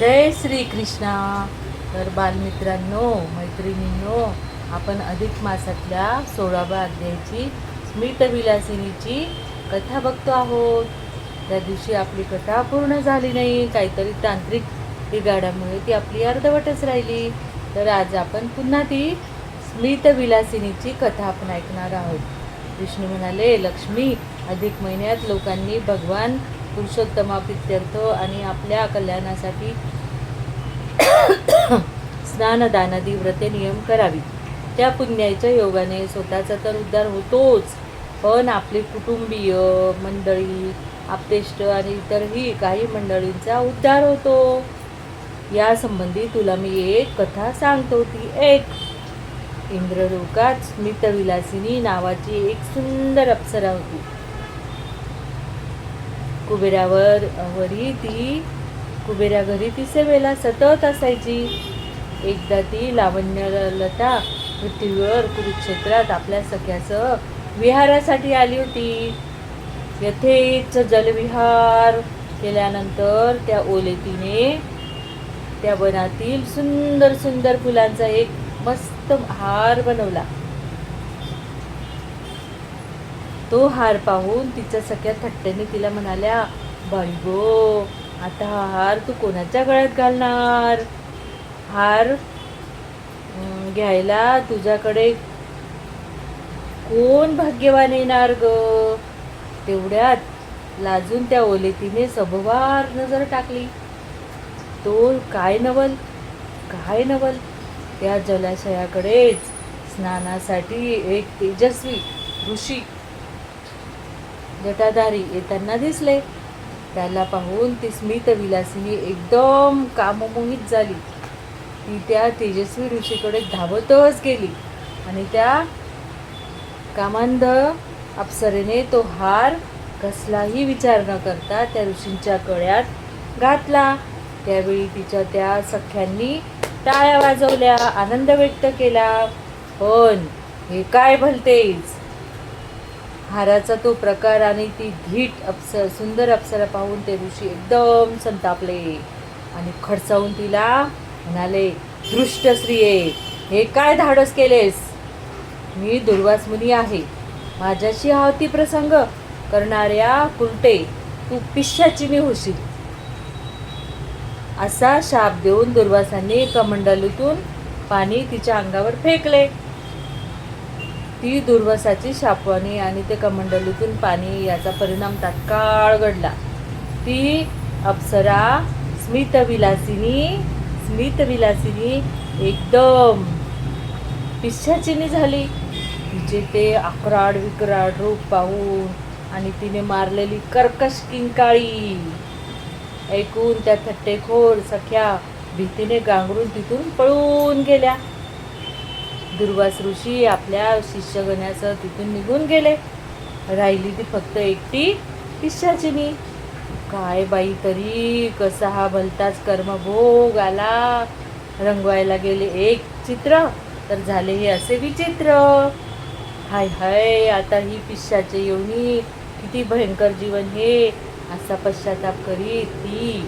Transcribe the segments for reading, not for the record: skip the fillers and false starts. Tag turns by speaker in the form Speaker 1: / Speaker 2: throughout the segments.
Speaker 1: जय श्री कृष्णा. तर बालमित्रांनो, मैत्रिणींनो, आपण अधिक मासातल्या 16व्या अध्यायाची स्मितविलासिनीची कथा बघतो आहोत. त्या दिवशी आपली कथा पूर्ण झाली नाही, काहीतरी तांत्रिक बिघाडामुळे ती आपली अर्धवटच राहिली. तर आज आपण पुन्हा ती स्मितविलासिनीची कथा आपण ऐकणार आहोत. विष्णू म्हणाले, लक्ष्मी, अधिक महिन्यात लोकांनी भगवान पुरुषोत्तमाप्रित्यर्थ आणि आपल्या कल्याणासाठी स्नानदानादी व्रते नियम करावी. त्या पुण्याच्या योगाने स्वतःचा तर उद्धार होतोच, पण आपले कुटुंबीय मंडळी, आप्तेष्ट आणि इतरही काही मंडळींचा उद्धार होतो. या संबंधी तुला मी एक कथा सांगतो. ती एक. इंद्रलोकात स्मितविलासिनी नावाची एक सुंदर अप्सरा होती. कुबेरा घरी ती सेवेला सतत असायची. एकदा ती लावण्यलता पृथ्वीवर कुरुक्षेत्रात आपल्या सख्यासह विहारासाठी आली होती. यथेच जलविहार केल्यानंतर त्या ओलेतीने त्या वनातील सुंदर सुंदर फुलांचा एक मस्त हार बनवला. तो हार पाहून तिच्या सख्या थट्टेने तिला म्हणाल्या, बाई गो, आता हा हार तू कोणाच्या गळ्यात घालणार? हार घ्यायला तुझ्याकडे कोण भाग्यवान येणार ग? तेवढ्यात लाजून त्या ओलेतीने सभोवार नजर टाकली. तो काय नवल त्या जलाशयाकडेच स्नानासाठी एक तेजस्वी ऋषी जटाधारी येताना दिसले. त्याला पाहून ती स्मितविलासिनी एकदम काममोहित झाली. ती त्या तेजस्वी ऋषीकडे धावतच गेली आणि त्या कामांध अप्सरेने तो हार कसलाही विचार न करता त्या ऋषींच्या गळ्यात घातला. त्यावेळी तिच्या त्या सख्यांनी टाळ्या वाजवल्या, आनंद व्यक्त केला. पण हे काय भलतेच! हाराचा तो प्रकार आणि ती सुंदर अप्सरा पाहून ते ऋषी एकदम संतापले आणि खडसावून तिला म्हणाले, दृष्ट स्त्रिये, हे काय धाडस केलेस? मी दुर्वास मुनी आहे. माझ्याशी हा अतिप्रसंग करणाऱ्या कुलटे तू पिशाचिनी होशील. असा शाप देऊन दुर्वासांनी कमंडलूतून पाणी तिच्या अंगावर फेकले. ती दुर्वासाची शापवाणी आणि ते कमंडलूतून पाणी याचा परिणाम तात्काळ घडला. ती अप्सरा स्मितविलासिनी एकदम पिशाचिनी झाली. तिचे ते आकराड विकराड रूप पाहून आणि तिने मारलेली कर्कश किंकाळी ऐकून त्या थट्टेखोर सख्या भीतीने गांगरून तिथून पळून गेल्या. दुर्वास ऋषी आपल्या शिष्यगणासह तिथून निघून गेले. राहिली ती फक्त एकटी पिशाचिनी. काय बाई, तरी कसा हा भलताच कर्मभोग आला. रंगवायला गेले एक चित्र तर झाले हे असे विचित्र. हाय हाय, आता ही पिशाचे योनी, किती भयंकर जीवन हे, असा पश्चाताप करीत ती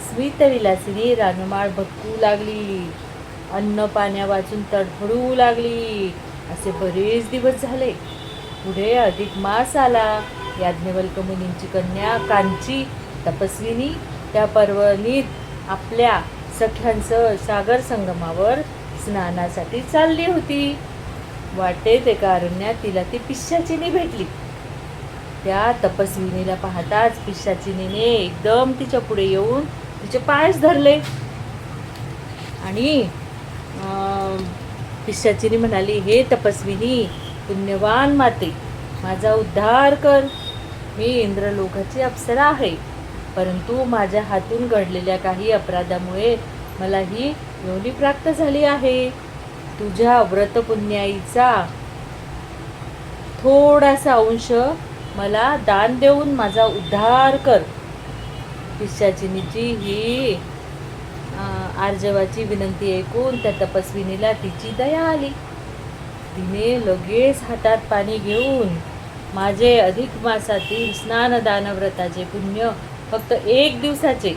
Speaker 1: स्मितविलासिनी रानमाळ भटकू लागली. अन्न पाण्या वाचून तडफडू लागली. असे बरेच दिवस झाले. पुढे अधिक मास आला. याज्ञवल्क मुनींची कन्या कांची तपस्विनी त्या पर्वणीत आपल्या सख्यांसह सागर संगमावर स्नानासाठी चालली होती. वाटेत एका अरण्यात तिला ती पिशाचिनी भेटली. त्या तपस्विनीला पाहताच पिशाचिनीने एकदम तिच्या पुढे येऊन तिचे पायच धरले आणि पिशाचिनी म्हणाली, हे तपस्विनी, पुण्यवान माते, माझा उद्धार कर. मी इंद्रलोकाची अप्सरा आहे, परंतु माझ्या हातून घडलेल्या काही अपराधामुळे मला ही योनी प्राप्त झाली आहे. तुझ्या व्रतपुण्याईचा थोडासा अंश मला दान देऊन माझा उद्धार कर. पिशाचिनीची ही आर्जवाची विनंती ऐकून त्या तपस्विनीला तिची दया आली. तिने लगेच हातात पाणी घेऊन माझे अधिक मासातील स्नानदान व्रताचे पुण्य फक्त 1 दिवसाचे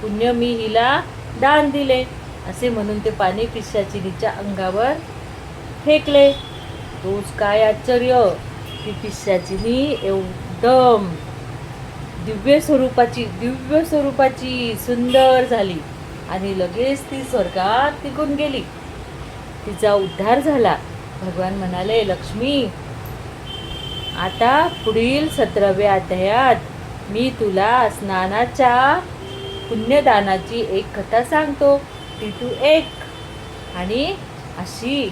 Speaker 1: पुण्य मी हिला दान दिले. असे म्हणून ते पाणी पिशाचिनीच्या अंगावर फेकले. तोच काय आश्चर्य, ती पिशाचिनी एकदम दिव्य स्वरूपाची सुंदर झाली आणि लगेच ती स्वर्गात निघून गेली. तिचा उद्धार झाला. भगवान म्हणाले, लक्ष्मी, आता पुढील 17व्या अध्यायात मी तुला स्नानाच्या पुण्यदानाची एक कथा सांगतो, ती तू ऐक. आणि अशी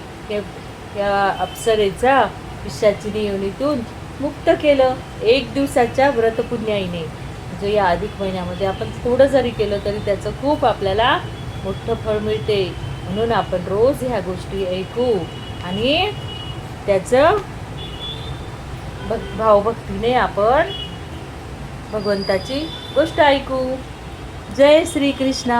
Speaker 1: या अप्सरेचा पिशाचिनी योनीतून मुक्त केलं 1 दिवसाच्या व्रतपुण्याईने. म्हणजे या अधिक महिन्यामध्ये आपण थोडं जरी केलं तरी त्याचं खूप आपल्याला मोठं फळ मिळते. म्हणून आपण रोज ह्या गोष्टी ऐकू आणि त्याचं भावभक्तीने आपण भगवंताची गोष्ट ऐकू. जय श्री कृष्ण.